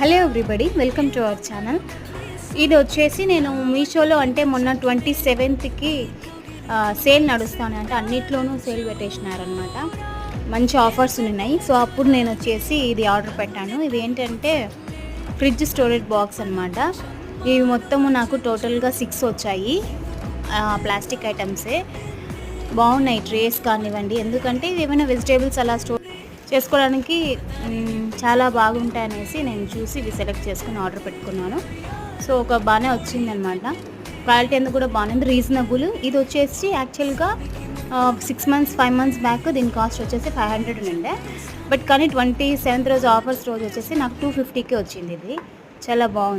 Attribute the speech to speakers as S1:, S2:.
S1: Hello everybody, welcome to our channel. ఇది వచ్చేసి నేను మీషోలో అంటే మొన్న 27కి సేల్ నడుస్తాను అంటే అన్నిట్లోనూ సేల్ పెట్టేసినారనమాట. మంచి ఆఫర్స్ ఉన్నాయి. సో అప్పుడు నేను వచ్చేసి ఇది ఆర్డర్ పెట్టాను. ఇది ఏంటంటే ఫ్రిడ్జ్ స్టోరేజ్ బాక్స్ అనమాట. ఇవి మొత్తము నాకు టోటల్గా 6 వచ్చాయి. ప్లాస్టిక్ ఐటమ్సే బాగున్నాయి. ట్రేస్ కానివ్వండి, ఎందుకంటే ఏమైనా వెజిటేబుల్స్ అలా స్టోర్ చేసుకోవడానికి చాలా బాగుంటాయి అనేసి నేను చూసి ఇవి సెలెక్ట్ చేసుకుని ఆర్డర్ పెట్టుకున్నాను. సో ఒక బాగానే వచ్చిందనమాట. క్వాలిటీ ఎందుకు కూడా బాగుంది, రీజనబుల్. ఇది వచ్చేసి యాక్చువల్గా 6 మంత్స్ 5 మంత్స్ బ్యాక్ దీని కాస్ట్ వచ్చేసి 500 ఉండే. బట్ కానీ 27th రోజు ఆఫర్స్ రోజు వచ్చేసి నాకు 250కి వచ్చింది. ఇది చాలా బాగుంది.